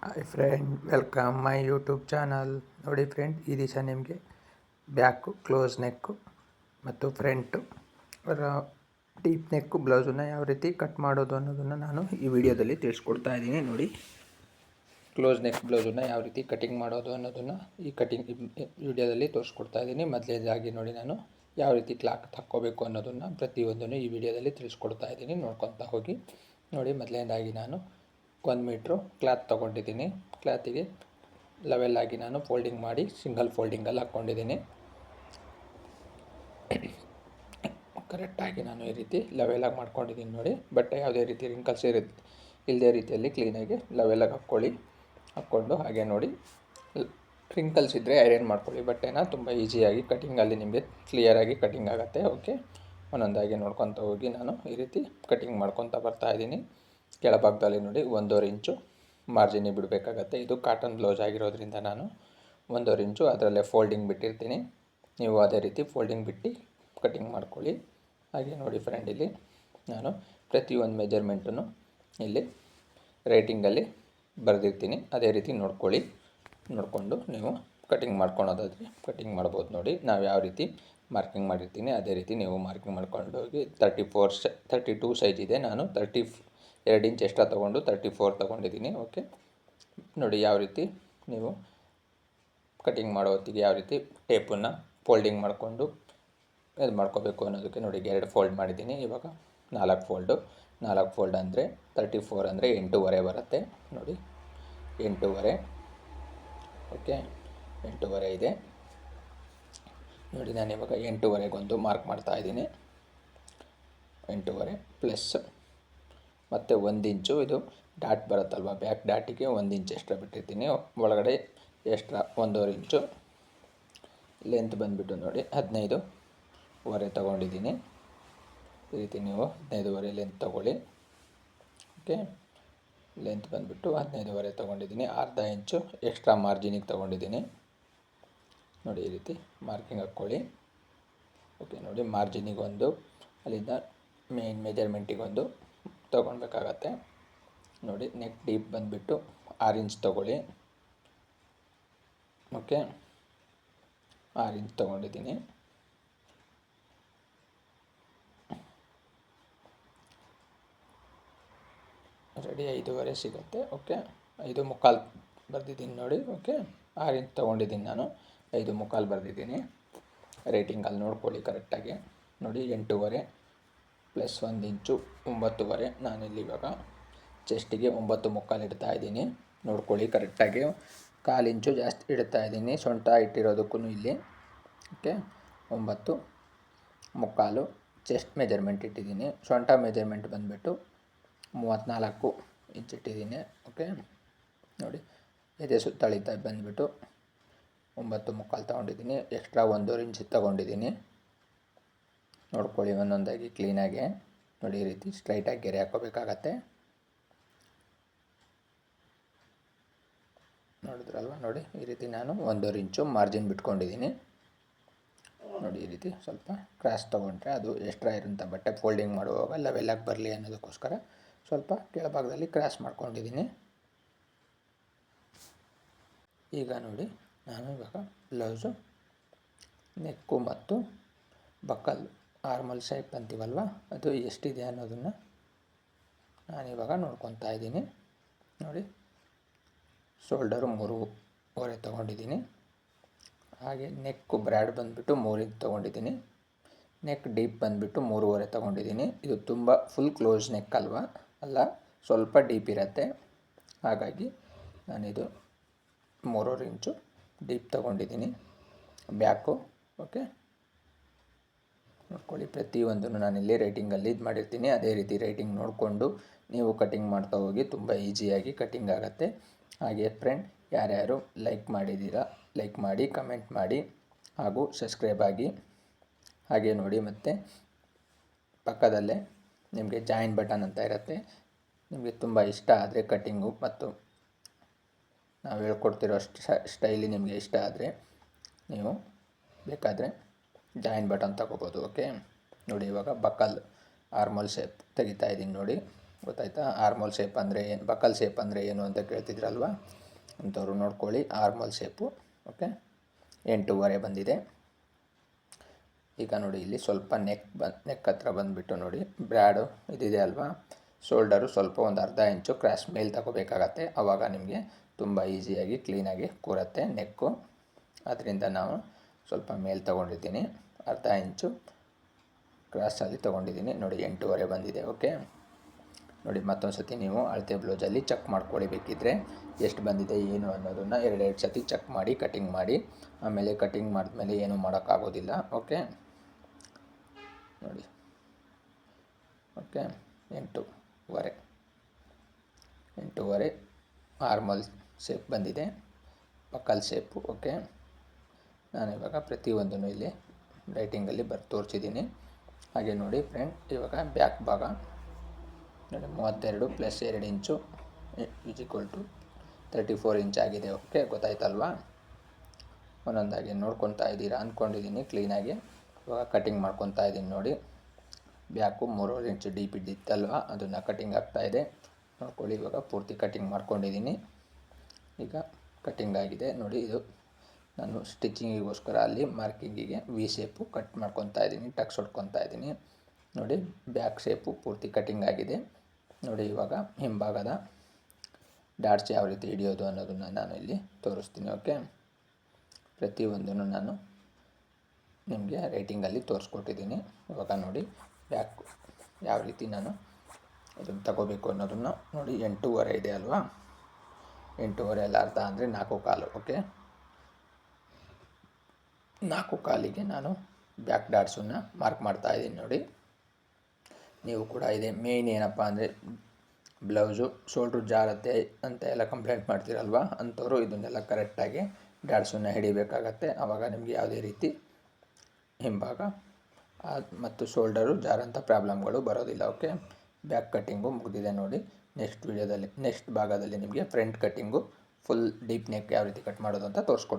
Hi friend, welcome my YouTube channel. ನೋಡಿ friend, ಈ ದಿವಸ ನಿಮಗೆ ಬ್ಯಾಕು, ಕ್ಲೋಸ್ ನೆಕ್ಕು ಮತ್ತು ಫ್ರಂಟು ಡೀಪ್ ನೆಕ್ಕು ಬ್ಲೌಸನ್ನು ಯಾವ ರೀತಿ ಕಟ್ ಮಾಡೋದು ಅನ್ನೋದನ್ನು ನಾನು ಈ ವಿಡಿಯೋದಲ್ಲಿ ತಿಳಿಸ್ಕೊಡ್ತಾ ಇದ್ದೀನಿ. ನೋಡಿ, ಕ್ಲೋಸ್ ನೆಕ್ ಬ್ಲೌಸನ್ನು ಯಾವ ರೀತಿ ಕಟಿಂಗ್ ಮಾಡೋದು ಅನ್ನೋದನ್ನು ಈ ವಿಡಿಯೋದಲ್ಲಿ ತೋರಿಸ್ಕೊಡ್ತಾ ಇದ್ದೀನಿ. ಮೊದಲನೇದಾಗಿ ನೋಡಿ, ನಾನು ಯಾವ ರೀತಿ ಕ್ಲಾತ್ ಹಾಕ್ಕೋಬೇಕು ಅನ್ನೋದನ್ನು ಪ್ರತಿಯೊಂದನ್ನು ಈ ವಿಡಿಯೋದಲ್ಲಿ ತಿಳಿಸ್ಕೊಡ್ತಾ ಇದ್ದೀನಿ. ನೋಡ್ಕೊತಾ ಹೋಗಿ. ನೋಡಿ, ಮೊದಲನೇದಾಗಿ ನಾನು 1 ಮೀಟ್ರು ಕ್ಲಾತ್ ತೊಗೊಂಡಿದ್ದೀನಿ. ಕ್ಲಾತಿಗೆ ಲೆವೆಲ್ಲಾಗಿ ನಾನು ಫೋಲ್ಡಿಂಗ್ ಮಾಡಿ ಸಿಂಗಲ್ ಫೋಲ್ಡಿಂಗಲ್ಲಿ ಹಾಕ್ಕೊಂಡಿದ್ದೀನಿ. ಕರೆಕ್ಟಾಗಿ ನಾನು ಈ ರೀತಿ ಲೆವೆಲಾಗಿ ಮಾಡ್ಕೊಂಡಿದ್ದೀನಿ. ನೋಡಿ, ಬಟ್ಟೆ ಯಾವುದೇ ರೀತಿ ರಿಂಕಲ್ಸ್ ಇಲ್ಲದೇ ರೀತಿಯಲ್ಲಿ ಕ್ಲೀನಾಗಿ ಲೆವೆಲಾಗಿ ಹಾಕ್ಕೊಂಡು ಹಾಗೆ ನೋಡಿ, ರಿಂಕಲ್ಸ್ ಇದ್ದರೆ ಐರನ್ ಮಾಡ್ಕೊಳ್ಳಿ. ಬಟ್ಟೆನ ತುಂಬ ಈಸಿಯಾಗಿ ಕಟಿಂಗಲ್ಲಿ ನಿಮಗೆ ಕ್ಲಿಯರಾಗಿ ಕಟಿಂಗ್ ಆಗುತ್ತೆ. ಓಕೆ, ಒಂದೊಂದಾಗಿ ನೋಡ್ಕೊತ ಹೋಗಿ ನಾನು ಈ ರೀತಿ ಕಟಿಂಗ್ ಮಾಡ್ಕೊತ ಬರ್ತಾಯಿದ್ದೀನಿ. ಕೆಳಭಾಗದಲ್ಲಿ ನೋಡಿ 1.5 ಇಂಚು ಮಾರ್ಜಿನಿಗೆ ಬಿಡಬೇಕಾಗತ್ತೆ. ಇದು ಕಾಟನ್ ಬ್ಲೌಸ್ ಆಗಿರೋದ್ರಿಂದ ನಾನು 1.5 ಇಂಚು ಅದರಲ್ಲೇ ಫೋಲ್ಡಿಂಗ್ ಬಿಟ್ಟಿರ್ತೀನಿ. ನೀವು ಅದೇ ರೀತಿ ಫೋಲ್ಡಿಂಗ್ ಬಿಟ್ಟು ಕಟಿಂಗ್ ಮಾಡ್ಕೊಳ್ಳಿ. ಹಾಗೆ ನೋಡಿ ಫ್ರೆಂಡ್, ಇಲ್ಲಿ ನಾನು ಪ್ರತಿಯೊಂದು ಮೆಜರ್ಮೆಂಟನ್ನು ಇಲ್ಲಿ ರೈಟಿಂಗಲ್ಲಿ ಬರೆದಿರ್ತೀನಿ. ಅದೇ ರೀತಿ ನೋಡಿಕೊಂಡು ನೀವು ಕಟಿಂಗ್ ಮಾಡ್ಕೊಳೋದಾದರೆ ಕಟಿಂಗ್ ಮಾಡ್ಬೋದು. ನೋಡಿ, ನಾವು ಯಾವ ರೀತಿ ಮಾರ್ಕಿಂಗ್ ಮಾಡಿರ್ತೀನಿ ಅದೇ ರೀತಿ ನೀವು ಮಾರ್ಕಿಂಗ್ ಮಾಡ್ಕೊಂಡು ಹೋಗಿ. 32 ಸೈಜ್ ಇದೆ. ನಾನು 2 ಇಂಚ್ ಎಕ್ಸ್ಟ್ರಾ ತೊಗೊಂಡು 34 ತೊಗೊಂಡಿದ್ದೀನಿ. ಓಕೆ, ನೋಡಿ ಯಾವ ರೀತಿ ನೀವು ಕಟಿಂಗ್ ಮಾಡೋ ಹೊತ್ತಿಗೆ ಯಾವ ರೀತಿ ಟೇಪನ್ನು ಫೋಲ್ಡಿಂಗ್ ಮಾಡಿಕೊಂಡು ಇದು ಮಾಡ್ಕೋಬೇಕು ಅನ್ನೋದಕ್ಕೆ ನೋಡಿ, 2 ಫೋಲ್ಡ್ ಮಾಡಿದ್ದೀನಿ. ಇವಾಗ 4 ಫೋಲ್ಡ್ ಅಂದರೆ 34 ಅಂದರೆ 8.5 ಬರುತ್ತೆ. ನೋಡಿ, 8.5. ಓಕೆ, 8.5 ಇದೆ. ನೋಡಿ, ನಾನು ಇವಾಗ 8.5ಗೊಂದು ಮಾರ್ಕ್ ಮಾಡ್ತಾಯಿದ್ದೀನಿ. 8.5 ಪ್ಲಸ್ ಮತ್ತು 1 ಇಂಚು ಇದು ಡಾಟ್ ಬರುತ್ತಲ್ವ, ಬ್ಯಾಕ್ ಡಾಟಿಗೆ 1 ಇಂಚ್ ಎಕ್ಸ್ಟ್ರಾ ಬಿಟ್ಟಿರ್ತೀನಿ. ಒಳಗಡೆ ಎಕ್ಸ್ಟ್ರಾ 1.5 ಇಂಚು ಲೆಂತ್ ಬಂದುಬಿಟ್ಟು ನೋಡಿ 15.5 ತೊಗೊಂಡಿದ್ದೀನಿ. ಈ ರೀತಿ ನೀವು 15.5 ಲೆಂತ್ ತೊಗೊಳ್ಳಿ. ಓಕೆ, ಲೆಂತ್ ಬಂದುಬಿಟ್ಟು 15.5 ತೊಗೊಂಡಿದ್ದೀನಿ. ಅರ್ಧ ಇಂಚು ಎಕ್ಸ್ಟ್ರಾ ಮಾರ್ಜಿನಿಗೆ ತೊಗೊಂಡಿದ್ದೀನಿ. ನೋಡಿ, ಈ ರೀತಿ ಮಾರ್ಕಿಂಗ್ ಹಾಕ್ಕೊಳ್ಳಿ. ಓಕೆ, ನೋಡಿ, ಮಾರ್ಜಿನಿಗೊಂದು, ಅಲ್ಲಿಂದ ಮೇನ್ ಮೆಜರ್ಮೆಂಟಿಗೊಂದು ತೊಗೊಳ್ಬೇಕಾಗತ್ತೆ. ನೋಡಿ, ನೆಕ್ ಡೀಪ್ ಬಂದುಬಿಟ್ಟು 6 ಇಂಚ್ ತೊಗೊಳ್ಳಿ. ಓಕೆ, 6 ಇಂಚ್ ತೊಗೊಂಡಿದ್ದೀನಿ. ರೆಡಿ 5.5 ಸಿಗುತ್ತೆ. ಓಕೆ, 5.25 ಬರೆದಿದ್ದೀನಿ ನೋಡಿ. ಓಕೆ, 6 ಇಂಚ್ ತೊಗೊಂಡಿದ್ದೀನಿ. ನಾನು 5.25 ಬರೆದಿದ್ದೀನಿ. ರೇಟಿಂಗಲ್ಲಿ ನೋಡ್ಕೊಳ್ಳಿ ಕರೆಕ್ಟಾಗಿ. ನೋಡಿ, 8.5 ಪ್ಲಸ್ 1 ಇಂಚು 9.5. ನಾನಿಲ್ಲಿ ಇವಾಗ ಚೆಸ್ಟಿಗೆ 9.25 ಇಡ್ತಾ ಇದ್ದೀನಿ. ನೋಡ್ಕೊಳ್ಳಿ ಕರೆಕ್ಟಾಗಿ. 1/4 ಇಂಚು ಜಾಸ್ತಿ ಇಡ್ತಾ ಇದ್ದೀನಿ ಸೊಂಟ ಇಟ್ಟಿರೋದಕ್ಕೂ ಇಲ್ಲಿ. ಓಕೆ, 9.25 ಚೆಸ್ಟ್ ಮೆಜರ್ಮೆಂಟ್ ಇಟ್ಟಿದ್ದೀನಿ. ಸೊಂಟ ಮೆಜರ್ಮೆಂಟ್ ಬಂದುಬಿಟ್ಟು 34 ಇಂಚ್ ಇಟ್ಟಿದ್ದೀನಿ. ಓಕೆ, ನೋಡಿ, ಎದೆ ಸುತ್ತಳಿತ ಬಂದುಬಿಟ್ಟು 9.25 ತೊಗೊಂಡಿದ್ದೀನಿ. ಎಕ್ಸ್ಟ್ರಾ 1.5 ಇಂಚ್ ತೊಗೊಂಡಿದ್ದೀನಿ. ನೋಡ್ಕೊಳ್ಳಿ ಒಂದೊಂದಾಗಿ ಕ್ಲೀನಾಗಿ. ನೋಡಿ, ಈ ರೀತಿ ಸ್ಟ್ರೈಟಾಗಿ ಗೆರೆ ಹಾಕೋಬೇಕಾಗತ್ತೆ. ನೋಡಿದ್ರಲ್ವ? ನೋಡಿ, ಈ ರೀತಿ ನಾನು 1.5 ಇಂಚು ಮಾರ್ಜಿನ್ ಬಿಟ್ಕೊಂಡಿದ್ದೀನಿ. ನೋಡಿ, ಈ ರೀತಿ ಸ್ವಲ್ಪ ಕ್ರಾಸ್ ತೊಗೊಂಡ್ರೆ ಅದು ಎಕ್ಸ್ಟ್ರಾ ಇರೋಂಥ ಬಟ್ಟೆ ಫೋಲ್ಡಿಂಗ್ ಮಾಡುವಾಗ ಲೆವೆಲಾಗಿ ಬರಲಿ ಅನ್ನೋದಕ್ಕೋಸ್ಕರ ಸ್ವಲ್ಪ ಕೆಳಭಾಗದಲ್ಲಿ ಕ್ರಾಸ್ ಮಾಡ್ಕೊಂಡಿದ್ದೀನಿ. ಈಗ ನೋಡಿ, ನಾನು ಇವಾಗ ಬ್ಲೌಸು ನೆಕ್ಕು ಮತ್ತು ಬಕ್ಕಲ್ ಆರ್ಮಲ್ ಶೇಪ್ ಅಂತೀವಲ್ವ, ಅದು ಎಷ್ಟಿದೆ ಅನ್ನೋದನ್ನು ನಾನಿವಾಗ ನೋಡ್ಕೊತಾ ಇದ್ದೀನಿ. ನೋಡಿ, ಶೋಲ್ಡರು 3.5 ತೊಗೊಂಡಿದ್ದೀನಿ. ಹಾಗೆ ನೆಕ್ಕು ಬ್ರ್ಯಾಡ್ ಬಂದುಬಿಟ್ಟು 3 ಇಂಚ್ ತೊಗೊಂಡಿದ್ದೀನಿ. ನೆಕ್ ಡೀಪ್ ಬಂದುಬಿಟ್ಟು 3.5 ತೊಗೊಂಡಿದ್ದೀನಿ. ಇದು ತುಂಬ ಫುಲ್ ಕ್ಲೋಸ್ ನೆಕ್ ಅಲ್ಲ, ಸ್ವಲ್ಪ ಡೀಪ್ ಇರುತ್ತೆ. ಹಾಗಾಗಿ ನಾನಿದು 3.5 ಇಂಚು ಡೀಪ್ ತೊಗೊಂಡಿದ್ದೀನಿ ಬ್ಯಾಕು. ಓಕೆ, ನೋಡ್ಕೊಳ್ಳಿ, ಪ್ರತಿಯೊಂದನ್ನು ನಾನಿಲ್ಲಿ ರೈಟಿಂಗಲ್ಲಿ ಇದು ಮಾಡಿರ್ತೀನಿ. ಅದೇ ರೀತಿ ರೈಟಿಂಗ್ ನೋಡಿಕೊಂಡು ನೀವು ಕಟಿಂಗ್ ಮಾಡ್ತಾ ಹೋಗಿ. ತುಂಬ ಈಸಿಯಾಗಿ ಕಟಿಂಗ್ ಆಗುತ್ತೆ. ಹಾಗೆ ಫ್ರೆಂಡ್, ಯಾರ್ಯಾರು ಲೈಕ್ ಮಾಡಿದ್ದೀರಾ ಲೈಕ್ ಮಾಡಿ, ಕಮೆಂಟ್ ಮಾಡಿ ಹಾಗೂ ಸಬ್ಸ್ಕ್ರೈಬ್ ಆಗಿ. ಹಾಗೆ ನೋಡಿ, ಮತ್ತು ಪಕ್ಕದಲ್ಲೇ ನಿಮಗೆ ಜಾಯಿನ್ ಬಟನ್ ಅಂತ ಇರುತ್ತೆ. ನಿಮಗೆ ತುಂಬ ಇಷ್ಟ ಆದರೆ ಕಟಿಂಗು ಮತ್ತು ನಾವು ಹೇಳ್ಕೊಡ್ತಿರೋ ಸ್ಟೈಲಿ ನಿಮಗೆ ಇಷ್ಟ ಆದರೆ ನೀವು ಬೇಕಾದರೆ ಜಾಯಿನ್ ಬಟನ್ ತಗೋಬೋದು. ಓಕೆ, ನೋಡಿ, ಇವಾಗ ಬಕ್ಕಲ್ ಆರ್ಮಲ್ ಶೇಪ್ ತೆಗಿತಾ ಇದ್ದೀನಿ ನೋಡಿ. ಗೊತ್ತಾಯ್ತಾ? ಆರ್ಮೋಲ್ ಶೇಪ್ ಅಂದರೆ ಏನು, ಬಕಲ್ ಶೇಪ್ ಅಂದರೆ ಏನು ಅಂತ ಕೇಳ್ತಿದ್ರಲ್ವ, ಅಂಥವ್ರು ನೋಡ್ಕೊಳ್ಳಿ. ಆರ್ಮೋಲ್ ಶೇಪು ಓಕೆ 8.5 ಬಂದಿದೆ. ಈಗ ನೋಡಿ ಇಲ್ಲಿ ಸ್ವಲ್ಪ ನೆಕ್ ಹತ್ರ ಬಂದುಬಿಟ್ಟು ನೋಡಿ ಬ್ರ್ಯಾಡು ಇದಿದೆ ಅಲ್ವಾ, ಶೋಲ್ಡರು ಸ್ವಲ್ಪ ಒಂದು ಅರ್ಧ ಇಂಚು ಕ್ರಾಸ್ ಮೇಲೆ ತಗೋಬೇಕಾಗತ್ತೆ. ಆವಾಗ ನಿಮಗೆ ತುಂಬ ಈಸಿಯಾಗಿ ಕ್ಲೀನಾಗಿ ಕೂರತ್ತೆ ನೆಕ್ಕು. ಅದರಿಂದ ನಾವು ಸ್ವಲ್ಪ ಮೇಲೆ ತೊಗೊಂಡಿದ್ದೀನಿ, ಅರ್ಧ ಇಂಚು ಕ್ರಾಸಲ್ಲಿ ತೊಗೊಂಡಿದ್ದೀನಿ. ನೋಡಿ 8.5 ಬಂದಿದೆ. ಓಕೆ ನೋಡಿ, ಮತ್ತೊಂದು ಸತಿ ನೀವು ಅಳತೆ ಬ್ಲೌಸಲ್ಲಿ ಚೆಕ್ ಮಾಡ್ಕೊಳ್ಳಿ, ಬೇಕಿದ್ದರೆ ಎಷ್ಟು ಬಂದಿದೆ ಏನು ಅನ್ನೋದನ್ನು 2 ಸತಿ ಚೆಕ್ ಮಾಡಿ ಕಟಿಂಗ್ ಮಾಡಿ. ಆಮೇಲೆ ಕಟಿಂಗ್ ಮಾಡಿದ್ಮೇಲೆ ಏನೂ ಮಾಡೋಕ್ಕಾಗೋದಿಲ್ಲ. ಓಕೆ ನೋಡಿ ಓಕೆ 8.5 ಆರ್ಮಲ್ ಶೇಪ್ ಬಂದಿದೆ, ಬಕಲ್ ಶೇಪು. ಓಕೆ ನಾನಿವಾಗ ಪ್ರತಿಯೊಂದನ್ನು ಇಲ್ಲಿ ರೈಟಿಂಗಲ್ಲಿ ತೋರಿಸಿದ್ದೀನಿ. ಹಾಗೆ ನೋಡಿ ಫ್ರೆಂಡ್, ಇವಾಗ ಬ್ಯಾಕ್ ಭಾಗ ನೋಡಿ 32 + 2 ಇಂಚು = 34 ಇಂಚ್ ಆಗಿದೆ. ಓಕೆ ಗೊತ್ತಾಯ್ತಲ್ವಾ? ಒಂದೊಂದಾಗಿ ನೋಡ್ಕೊತಾ ಇದ್ದೀರಾ ಅಂದ್ಕೊಂಡಿದ್ದೀನಿ ಕ್ಲೀನಾಗಿ. ಇವಾಗ ಕಟಿಂಗ್ ಮಾಡ್ಕೊತಾ ಇದ್ದೀನಿ ನೋಡಿ. ಬ್ಯಾಕು 3.5 ಇಂಚು ಡೀಪ್ ಇದ್ದಿತ್ತಲ್ವ, ಅದನ್ನು ಕಟಿಂಗ್ ಆಗ್ತಾಯಿದೆ ನೋಡ್ಕೊಳ್ಳಿ. ಇವಾಗ ಪೂರ್ತಿ ಕಟಿಂಗ್ ಮಾಡ್ಕೊಂಡಿದ್ದೀನಿ. ಈಗ ಕಟಿಂಗ್ ಆಗಿದೆ ನೋಡಿ. ಇದು ನಾನು ಸ್ಟಿಚಿಂಗಿಗೋಸ್ಕರ ಅಲ್ಲಿ ಮಾರ್ಕಿಂಗಿಗೆ ವಿ ಶೇಪು ಕಟ್ ಮಾಡ್ಕೊತಾ ಇದ್ದೀನಿ, ಟಕ್ಸ್ ಹೊಡ್ಕೊತಾ ಇದ್ದೀನಿ ನೋಡಿ. ಬ್ಯಾಕ್ ಶೇಪು ಪೂರ್ತಿ ಕಟಿಂಗ್ ಆಗಿದೆ ನೋಡಿ. ಇವಾಗ ಹಿಂಭಾಗದ ಡಾಟ್ಸ್ ಯಾವ ರೀತಿ ಹಿಡಿಯೋದು ಅನ್ನೋದನ್ನು ನಾನು ಇಲ್ಲಿ ತೋರಿಸ್ತೀನಿ. ಓಕೆ ಪ್ರತಿಯೊಂದನ್ನು ನಾನು ನಿಮಗೆ ರೈಟಿಂಗಲ್ಲಿ ತೋರಿಸ್ಕೊಟ್ಟಿದ್ದೀನಿ. ಇವಾಗ ನೋಡಿ ಬ್ಯಾಕ್ ಯಾವ ರೀತಿ ನಾನು ಅದನ್ನು ತಗೋಬೇಕು ಅನ್ನೋದನ್ನು ನೋಡಿ. 8.5 ಇದೆ ಅಲ್ವಾ, 8.5 ಎಲ್ಲ ಅರ್ಧ ಅಂದರೆ 4.25. ಓಕೆ 4.25ಗೆ ನಾನು ಬ್ಯಾಕ್ ಡಾಟ್ಸನ್ನು ಮಾರ್ಕ್ ಮಾಡ್ತಾಯಿದ್ದೀನಿ ನೋಡಿ. ನೀವು ಕೂಡ ಇದೆ ಮೇಯ್ನ್ ಏನಪ್ಪ ಅಂದರೆ ಬ್ಲೌಸು ಶೋಲ್ಡ್ರು ಜಾರತ್ತೆ ಅಂತ ಎಲ್ಲ ಕಂಪ್ಲೇಂಟ್ ಮಾಡ್ತೀರಲ್ವ, ಅಂಥವ್ರು ಇದನ್ನೆಲ್ಲ ಕರೆಕ್ಟಾಗಿ ಡಾಟ್ಸನ್ನು ಹಿಡಿಬೇಕಾಗತ್ತೆ. ಆವಾಗ ನಿಮಗೆ ಯಾವುದೇ ರೀತಿ ಹಿಂಭಾಗ ಮತ್ತು ಶೋಲ್ಡರು ಜಾರಂಥ ಪ್ರಾಬ್ಲಮ್ಗಳು ಬರೋದಿಲ್ಲ. ಓಕೆ ಬ್ಯಾಕ್ ಕಟ್ಟಿಂಗು ಮುಗಿದಿದೆ ನೋಡಿ. ನೆಕ್ಸ್ಟ್ ಭಾಗದಲ್ಲಿ ನಿಮಗೆ front cutting full deep neck ಯಾವ ರೀತಿ ಕಟ್ ಮಾಡೋದು ಅಂತ ತೋರಿಸ್ಕೊಡ್ತೀನಿ.